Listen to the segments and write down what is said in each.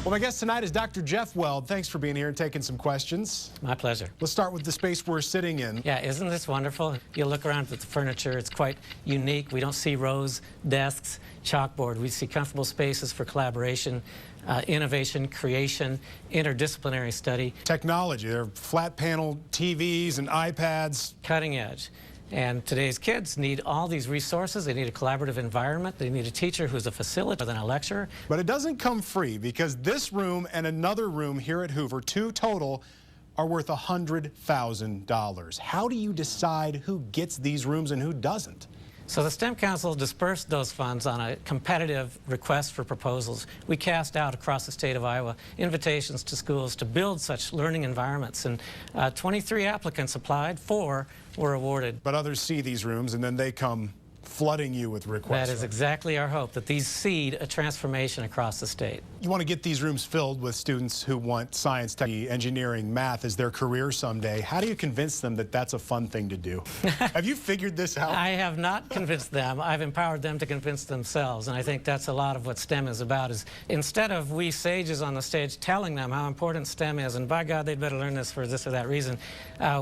Well, my guest tonight is Dr. Jeff Weld. Thanks for being here and taking some questions. My pleasure. Let's start with the space we're sitting in. Yeah, isn't this wonderful? You look around at the furniture, it's quite unique. We don't see rows, desks, chalkboard. We see comfortable spaces for collaboration, innovation, creation, interdisciplinary study. Technology, there are flat panel TVs and iPads. Cutting edge. And today's kids need all these resources. They need a collaborative environment. They need a teacher who's a facilitator than a lecturer. But it doesn't come free, because this room and another room here at Hoover, two total, are worth $100,000. How do you decide who gets these rooms and who doesn't? So the STEM Council dispersed those funds on a competitive request for proposals. We cast out across the state of Iowa invitations to schools to build such learning environments, and 23 applicants applied, 4 were awarded. But others see these rooms and then they come flooding you with requests. That is exactly our hope, that these seed a transformation across the state. You want to get these rooms filled with students who want science, tech, engineering, math as their career someday. How do you convince them that that's a fun thing to do? Have you figured this out? I have not convinced them. I've empowered them to convince themselves, and I think that's a lot of what STEM is about. Is instead of we sages on the stage telling them how important STEM is, and by God, they'd better learn this for this or that reason,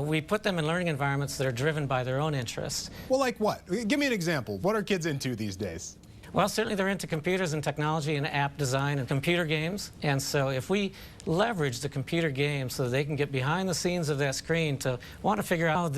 we put them in learning environments that are driven by their own interests. Well, like what? Give me an example. What are kids into these days? Well, certainly they're into computers and technology and app design and computer games. And so if we leverage the computer games so that they can get behind the scenes of that screen to want to figure out how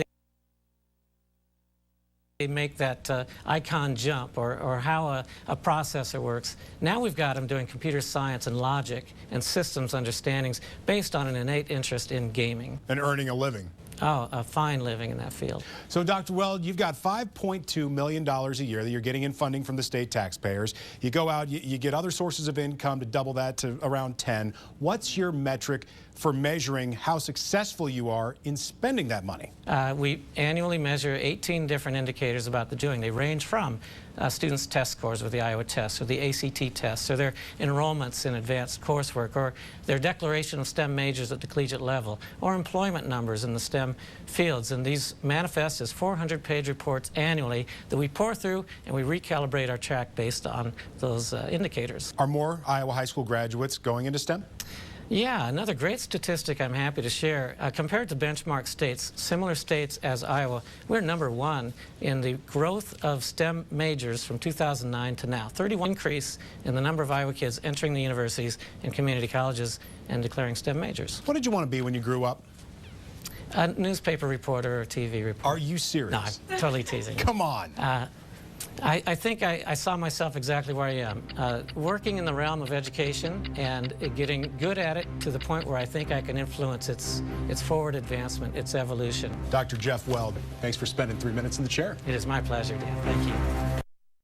they make that icon jump, or how a processor works. Now we've got them doing computer science and logic and systems understandings based on an innate interest in gaming. And earning a living. Oh, a fine living in that field. So, Dr. Weld, you've got $5.2 million a year that you're getting in funding from the state taxpayers. You go out, you get other sources of income to double that to around 10. What's your metric for measuring how successful you are in spending that money? We annually measure 18 different indicators about the doing. They range from students' test scores with the Iowa test, or the ACT tests, or their enrollments in advanced coursework, or their declaration of STEM majors at the collegiate level, or employment numbers in the STEM fields. And these manifest as 400-page reports annually that we pour through, and we recalibrate our track based on those indicators. Are more Iowa high school graduates going into STEM? Yeah, another great statistic I'm happy to share. Compared to benchmark states, similar states as Iowa, we're #1 in the growth of STEM majors from 2009 to now. 31 increase in the number of Iowa kids entering the universities and community colleges and declaring STEM majors. What did you want to be when you grew up? A newspaper reporter or TV reporter. Are you serious? No, I'm totally teasing. Come on. I think I saw myself exactly where I am, working in the realm of education and getting good at it to the point where I think I can influence its forward advancement, its evolution. Dr. Jeff Weld, thanks for spending 3 minutes in the chair. It is my pleasure, Dan. Thank you.